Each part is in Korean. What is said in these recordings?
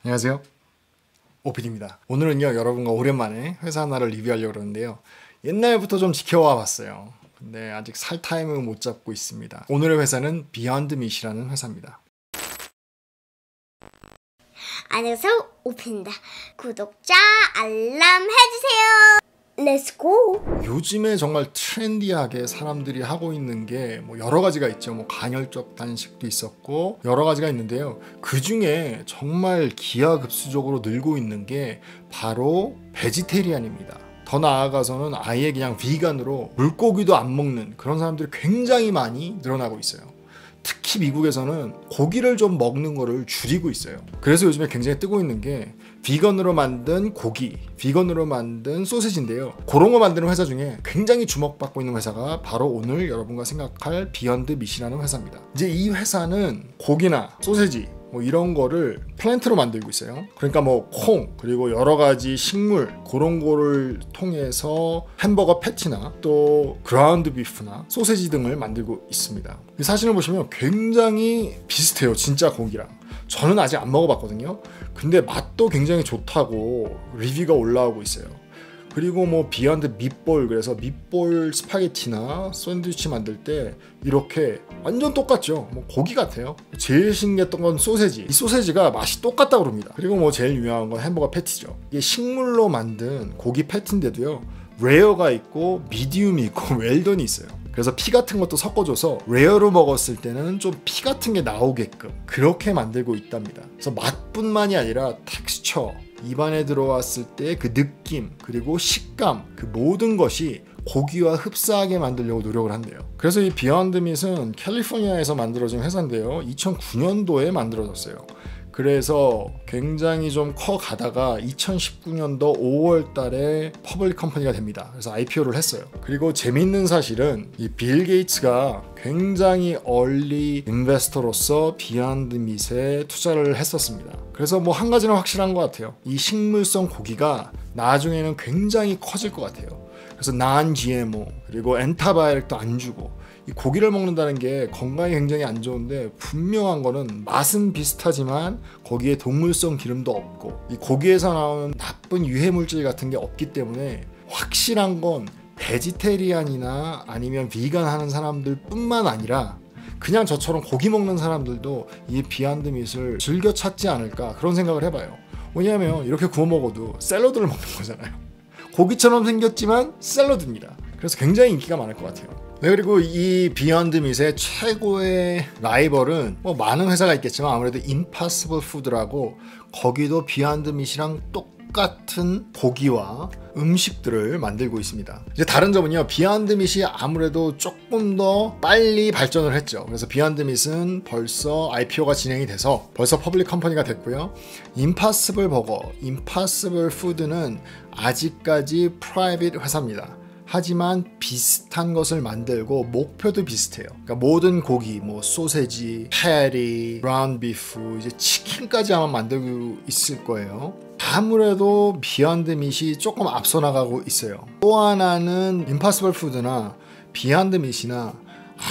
안녕하세요, 오피디입니다. 오늘은요, 여러분과 오랜만에 회사 하나를 리뷰하려고 그러는데요, 옛날부터 좀 지켜와 봤어요. 근데 아직 살 타임을 못 잡고 있습니다. 오늘의 회사는 비욘드 미트라는 회사입니다. 안녕하세요, 오피입니다. 구독자 알람 해주세요. 렛츠고! 요즘에 정말 트렌디하게 사람들이 하고 있는 게 여러 가지가 있죠. 간헐적 단식도 있었고 여러 가지가 있는데요, 그 중에 정말 기하급수적으로 늘고 있는 게 바로 베지테리안입니다. 더 나아가서는 아예 그냥 비건으로 물고기도 안 먹는 그런 사람들이 굉장히 많이 늘어나고 있어요. 특히 미국에서는 고기를 좀 먹는 거를 줄이고 있어요. 그래서 요즘에 굉장히 뜨고 있는 게 비건으로 만든 고기, 비건으로 만든 소시지인데요, 그런 거 만드는 회사 중에 굉장히 주목받고 있는 회사가 바로 오늘 여러분과 생각할 비욘드 미트라는 회사입니다. 이제 이 회사는 고기나 소시지 이런 거를 플랜트로 만들고 있어요. 그러니까 콩, 그리고 여러 가지 식물, 그런 거를 통해서 햄버거 패티나 또 그라운드 비프나 소세지 등을 만들고 있습니다. 사진을 보시면 굉장히 비슷해요, 진짜 고기랑. 저는 아직 안 먹어봤거든요. 근데 맛도 굉장히 좋다고 리뷰가 올라오고 있어요. 그리고 비욘드 밑볼, 그래서 밑볼 스파게티나 샌드위치 만들 때 이렇게 완전 똑같죠. 고기 같아요. 제일 신기했던 건 소세지. 이 소세지가 맛이 똑같다고 그럽니다. 그리고 제일 유명한 건 햄버거 패티죠. 이게 식물로 만든 고기 패티인데도요, 레어가 있고 미디움이 있고 웰던이 있어요. 그래서 피 같은 것도 섞어줘서 레어로 먹었을 때는 좀 피 같은 게 나오게끔 그렇게 만들고 있답니다. 그래서 맛뿐만이 아니라 텍스처, 입안에 들어왔을 때 그 느낌, 그리고 식감, 그 모든 것이 고기와 흡사하게 만들려고 노력을 한대요. 그래서 이 비욘드 미트는 캘리포니아에서 만들어진 회사인데요, 2009년도에 만들어졌어요. 그래서 굉장히 좀 커가다가 2019년도 5월 달에 퍼블릭 컴퍼니가 됩니다. 그래서 IPO를 했어요. 그리고 재밌는 사실은 이 빌 게이츠가 굉장히 얼리 인베스터로서 비욘드 미트에 투자를 했었습니다. 그래서 한 가지는 확실한 것 같아요. 이 식물성 고기가 나중에는 굉장히 커질 것 같아요. 그래서 non-GMO, 그리고 엔타바이렉도 안 주고, 이 고기를 먹는다는 게 건강에 굉장히 안 좋은데, 분명한 거는 맛은 비슷하지만 거기에 동물성 기름도 없고 이 고기에서 나오는 나쁜 유해물질 같은 게 없기 때문에 확실한 건 베지테리안이나 아니면 비건 하는 사람들 뿐만 아니라 그냥 저처럼 고기 먹는 사람들도 이 비욘드 미트를 즐겨 찾지 않을까, 그런 생각을 해봐요. 왜냐하면 이렇게 구워 먹어도 샐러드를 먹는 거잖아요. 고기처럼 생겼지만 샐러드입니다. 그래서 굉장히 인기가 많을 것 같아요. 네, 그리고 이 비욘드 미트의 최고의 라이벌은 많은 회사가 있겠지만 아무래도 임파서블 푸드라고, 거기도 비욘드 미트랑 똑같은 고기와 음식들을 만들고 있습니다. 이제 다른 점은요, 비욘드 미트이 아무래도 조금 더 빨리 발전을 했죠. 그래서 비욘드 미트는 벌써 IPO가 진행이 돼서 벌써 퍼블릭 컴퍼니가 됐고요. 임파서블 버거, 임파서블 푸드는 아직까지 프라이빗 회사입니다. 하지만 비슷한 것을 만들고 목표도 비슷해요. 그러니까 모든 고기, 소세지, 패티, 브라운 비프, 이제 치킨까지 아마 만들고 있을 거예요. 아무래도 비욘드 미트이 조금 앞서 나가고 있어요. 또 하나는 임파서블 푸드나 비욘드 미트나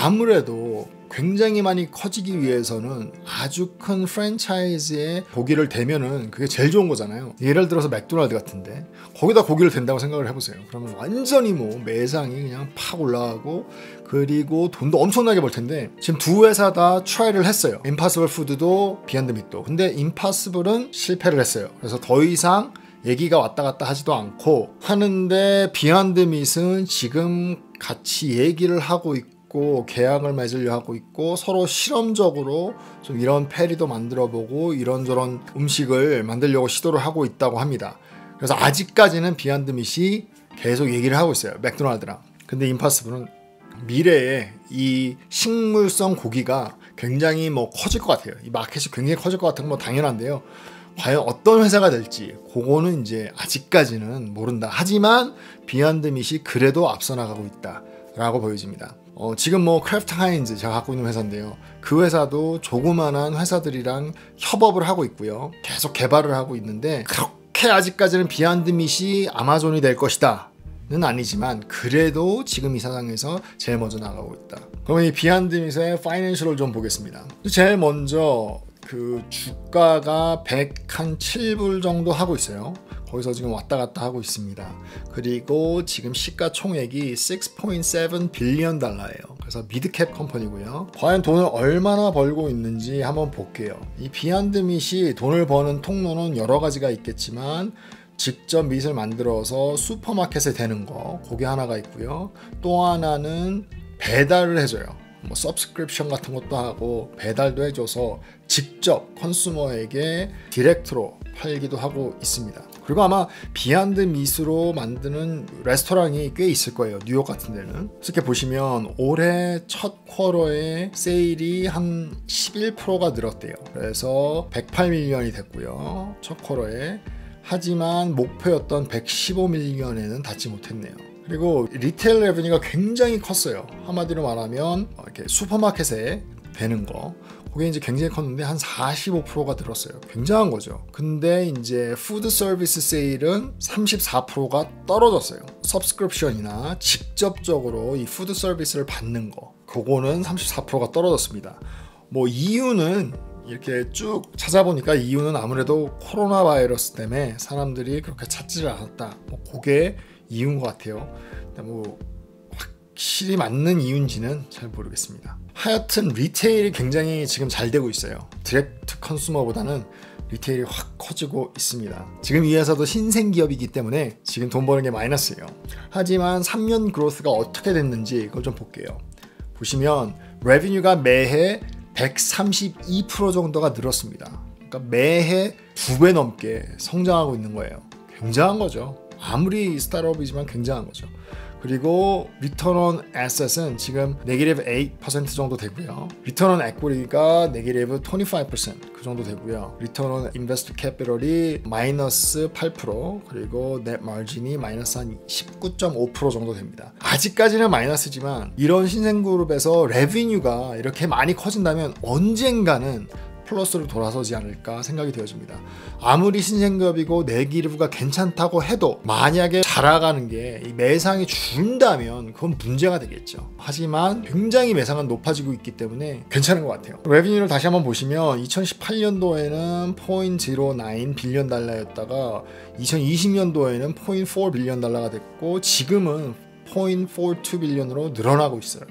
아무래도 굉장히 많이 커지기 위해서는 아주 큰 프랜차이즈에 고기를 대면은 그게 제일 좋은 거잖아요. 예를 들어서 맥도날드 같은데 거기다 고기를 댄다고 생각을 해보세요. 그러면 완전히 매상이 그냥 팍 올라가고, 그리고 돈도 엄청나게 벌 텐데 지금 두 회사 다 트라이를 했어요. 임파서블 푸드도 비욘드 미트도. 근데 임파서블은 실패를 했어요. 그래서 더 이상 얘기가 왔다 갔다 하지도 않고 하는데, 비욘드 미트는 지금 같이 얘기를 하고 있고 계약을 맺으려 하고 있고, 서로 실험적으로 좀 이런 패리도 만들어보고 이런저런 음식을 만들려고 시도를 하고 있다고 합니다. 그래서 아직까지는 비욘드 미트이 계속 얘기를 하고 있어요, 맥도날드랑. 근데 임파서블은 미래에 이 식물성 고기가 굉장히 커질 것 같아요. 이 마켓이 굉장히 커질 것 같은 건 당연한데요, 과연 어떤 회사가 될지 그거는 이제 아직까지는 모른다. 하지만 비욘드 미트이 그래도 앞서 나가고 있다 라고 보여집니다. 지금 크래프트 하인즈, 제가 갖고 있는 회사인데요, 그 회사도 조그만한 회사들이랑 협업을 하고 있고요, 계속 개발을 하고 있는데, 그렇게 아직까지는 비욘드 미트이 아마존이 될 것이다 는 아니지만 그래도 지금 이 상황에서 제일 먼저 나가고 있다. 그러면 이 비욘드 미트의 파이낸셜을 좀 보겠습니다. 제일 먼저 그 주가가 107불 정도 하고 있어요. 거기서 지금 왔다 갔다 하고 있습니다. 그리고 지금 시가총액이 6.7 빌리언 달러예요. 그래서 미드캡 컴퍼니고요. 과연 돈을 얼마나 벌고 있는지 한번 볼게요. 이 비욘드 밋이 돈을 버는 통로는 여러 가지가 있겠지만 직접 밋을 만들어서 슈퍼마켓에 대는 거, 그게 하나가 있고요. 또 하나는 배달을 해줘요. 뭐 서브스크립션 같은 것도 하고 배달도 해줘서 직접 컨슈머에게 디렉트로 팔기도 하고 있습니다. 그리고 아마 비욘드 밋으로 만드는 레스토랑이 꽤 있을 거예요. 뉴욕 같은 데는. 이렇게 보시면 올해 첫 쿼터에 세일이 한 11%가 늘었대요. 그래서 108밀리언이 됐고요. 첫 쿼터에. 하지만 목표였던 115밀리언에는 닿지 못했네요. 그리고 리테일 레베뉴가 굉장히 컸어요. 한마디로 말하면 이렇게 슈퍼마켓에 되는 거. 그게 이제 굉장히 컸는데 한 45%가 늘었어요. 굉장한 거죠. 근데 이제 푸드 서비스 세일은 34%가 떨어졌어요. 서브스크립션이나 직접적으로 이 푸드 서비스를 받는 거. 그거는 34%가 떨어졌습니다. 뭐 이유는 이렇게 쭉 찾아보니까 이유는 아무래도 코로나 바이러스 때문에 사람들이 그렇게 찾지를 않았다. 뭐 그게 이유인 것 같아요. 근데 뭐 확실히 맞는 이유인지는 잘 모르겠습니다. 하여튼 리테일이 굉장히 지금 잘 되고 있어요. 디렉트 컨슈머보다는 리테일이 확 커지고 있습니다. 지금 이 회사도 신생 기업이기 때문에 지금 돈 버는 게 마이너스예요. 하지만 3년 그로스가 어떻게 됐는지 그걸 좀 볼게요. 보시면 레비뉴가 매해 132% 정도가 늘었습니다. 그러니까 매해 2배 넘게 성장하고 있는 거예요. 굉장한 거죠. 아무리 스타트업이지만 굉장한 거죠. 그리고 리턴 온 에셋은 지금 네게티브 8% 정도 되고요. 리턴 온 에퀴티가 네게티브 25% 그 정도 되고요. 리턴 온 인베스트 캐피털이 마이너스 8% 그리고 넷 마진이 마이너스 한 19.5% 정도 됩니다. 아직까지는 마이너스지만 이런 신생그룹에서 레비뉴가 이렇게 많이 커진다면 언젠가는 플러스로 돌아서지 않을까 생각이 되어집니다. 아무리 신생기업이고 네기티브가 괜찮다고 해도 만약에 자라가는 게 이 매상이 준다면 그건 문제가 되겠죠. 하지만 굉장히 매상은 높아지고 있기 때문에 괜찮은 것 같아요. 레비뉴를 다시 한번 보시면 2018년도에는 0.09 빌리언 달러였다가 2020년도에는 0.4 빌리언 달러가 됐고 지금은 0.42 빌리언으로 늘어나고 있어요.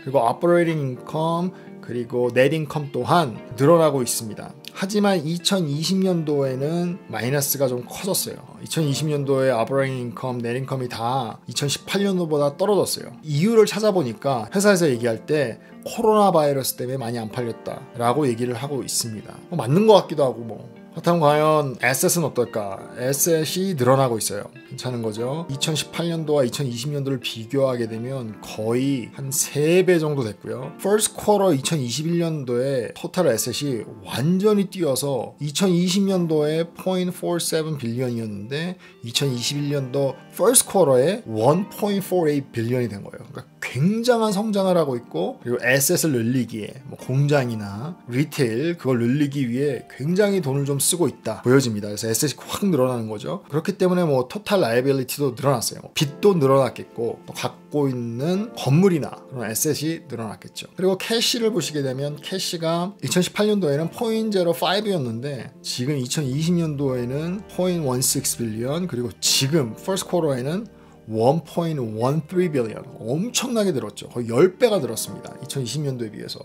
그리고 오퍼레이팅 인컴 그리고 넷 인컴 또한 늘어나고 있습니다. 하지만 2020년도에는 마이너스가 좀 커졌어요. 2020년도에 오퍼레이팅 인컴, 넷 인컴이 다 2018년도보다 떨어졌어요. 이유를 찾아보니까 회사에서 얘기할 때 코로나 바이러스 때문에 많이 안 팔렸다라고 얘기를 하고 있습니다. 맞는 것 같기도 하고 뭐. 그렇다면 과연 에셋은 어떨까? 에셋이 늘어나고 있어요. 괜찮은 거죠. 2018년도와 2020년도를 비교하게 되면 거의 한 3배 정도 됐고요. First Quarter 2021년도에 토탈 에셋이 완전히 뛰어서 2020년도에 0.47 빌리언이었는데 2021년도 First Quarter에 1.48 빌리언이 된 거예요. 그러니까 굉장한 성장을 하고 있고 그리고 에셋을 늘리기에 뭐 공장이나 리테일 그걸 늘리기 위해 굉장히 돈을 좀 쓰고 있다 보여집니다. 그래서 에셋이 확 늘어나는 거죠. 그렇기 때문에 뭐 토탈 라이빌리티도 늘어났어요. 빚도 늘어났겠고 또 갖고 있는 건물이나 그런 에셋이 늘어났겠죠. 그리고 캐시를 보시게 되면 캐시가 2018년도에는 0.05였는데 지금 2020년도에는 0.16 빌리언 그리고 지금 퍼스트 쿼터에는 1.13 빌리언 엄청나게 늘었죠. 거의 10배가 늘었습니다. 2020년도에 비해서.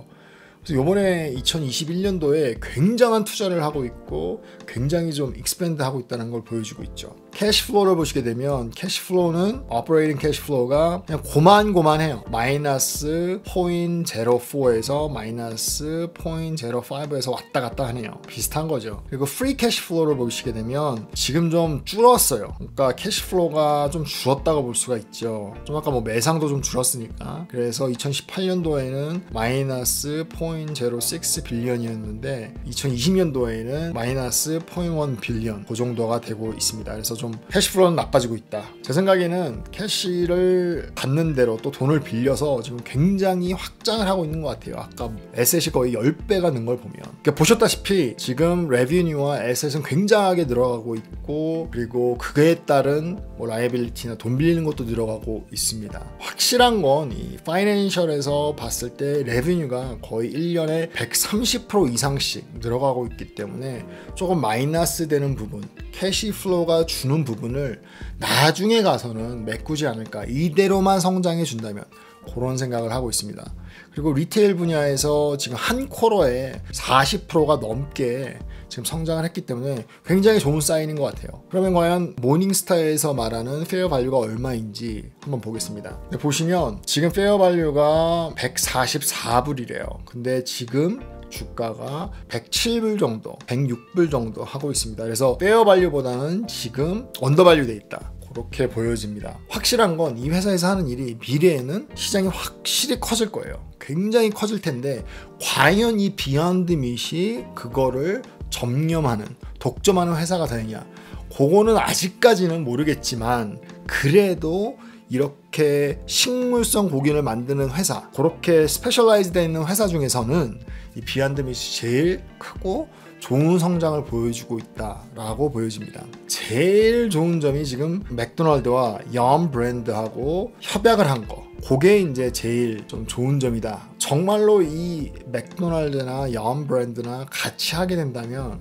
그래서 이번에 2021년도에 굉장한 투자를 하고 있고 굉장히 좀 익스펜드 하고 있다는 걸 보여주고 있죠. 캐시플로우를 보시게 되면 캐시플로우는 오퍼레이팅 캐시플로우가 그냥 고만고만해요. 마이너스 0.04에서 마이너스 0.05에서 왔다 갔다 하네요. 비슷한 거죠. 그리고 프리 캐시플로우를 보시게 되면 지금 좀 줄었어요. 그러니까 캐시플로우가 좀 줄었다고 볼 수가 있죠. 좀 아까 뭐 매상도 좀 줄었으니까. 그래서 2018년도에는 마이너스 0.06 빌리언이었는데 2020년도에는 마이너스 0.1 빌리언 그 정도가 되고 있습니다. 그래서 좀 좀 캐시플로우는 나빠지고 있다. 제 생각에는 캐시를 받는 대로 또 돈을 빌려서 지금 굉장히 확장을 하고 있는 것 같아요. 아까 에셋이 거의 10배가 는 걸 보면. 그러니까 보셨다시피 지금 레비뉴와 에셋은 굉장하게 늘어가고 있고, 그리고 그에 따른 뭐 라이빌리티나 돈 빌리는 것도 늘어가고 있습니다. 확실한 건 이 파이낸셜에서 봤을 때 레비뉴가 거의 1년에 130% 이상씩 늘어가고 있기 때문에 조금 마이너스 되는 부분, 캐시플로우가 주는 부분을 나중에 가서는 메꾸지 않을까, 이대로만 성장해 준다면, 그런 생각을 하고 있습니다. 그리고 리테일 분야에서 지금 한 쿼터에 40%가 넘게 지금 성장을 했기 때문에 굉장히 좋은 사인인 것 같아요. 그러면 과연 모닝스타에서 말하는 페어 밸류가 얼마인지 한번 보겠습니다. 보시면 지금 페어 밸류가 144불이래요. 근데 지금 주가가 107불 정도, 106불 정도 하고 있습니다. 그래서 페어 밸류보다는 지금 언더밸류 돼 있다, 그렇게 보여집니다. 확실한 건 이 회사에서 하는 일이 미래에는 시장이 확실히 커질 거예요. 굉장히 커질 텐데 과연 이 비욘드 밋이 그거를 점령하는, 독점하는 회사가 되느냐, 그거는 아직까지는 모르겠지만, 그래도 이렇게 식물성 고기를 만드는 회사, 그렇게 스페셜라이즈 되어 있는 회사 중에서는 이 비욘드 밋이 제일 크고 좋은 성장을 보여주고 있다라고 보여집니다. 제일 좋은 점이 지금 맥도날드와 염 브랜드하고 협약을 한 거, 그게 이제 제일 좀 좋은 점이다. 정말로 이 맥도날드나 염 브랜드나 같이 하게 된다면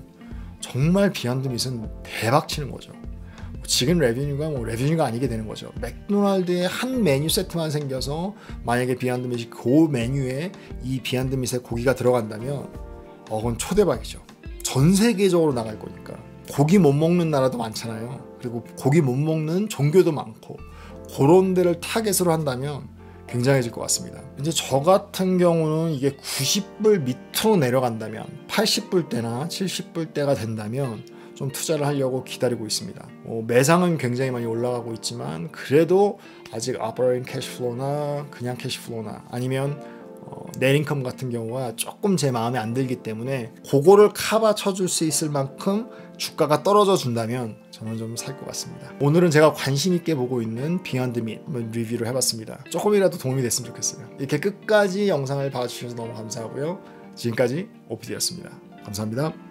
정말 비욘드 밋은 대박 치는 거죠. 지금 레비뉴가 레비뉴가 아니게 되는 거죠. 맥도날드의 한 메뉴 세트만 생겨서 만약에 비욘드 밋이 그 메뉴에 이 비욘드 밋의 고기가 들어간다면 그건 초대박이죠. 전 세계적으로 나갈 거니까. 고기 못 먹는 나라도 많잖아요. 그리고 고기 못 먹는 종교도 많고, 그런 데를 타겟으로 한다면 굉장해질 것 같습니다. 이제 저 같은 경우는 이게 90불 밑으로 내려간다면, 80불대나 70불대가 된다면 좀 투자를 하려고 기다리고 있습니다. 매상은 굉장히 많이 올라가고 있지만 그래도 아직 operating cash flow나 그냥 cash flow나 아니면 넷인컴 같은 경우가 조금 제 마음에 안 들기 때문에 그거를 커버 쳐줄 수 있을 만큼 주가가 떨어져 준다면 저는 좀 살 것 같습니다. 오늘은 제가 관심 있게 보고 있는 비욘드 밋 리뷰를 해봤습니다. 조금이라도 도움이 됐으면 좋겠어요. 이렇게 끝까지 영상을 봐주셔서 너무 감사하고요. 지금까지 오피디였습니다. 감사합니다.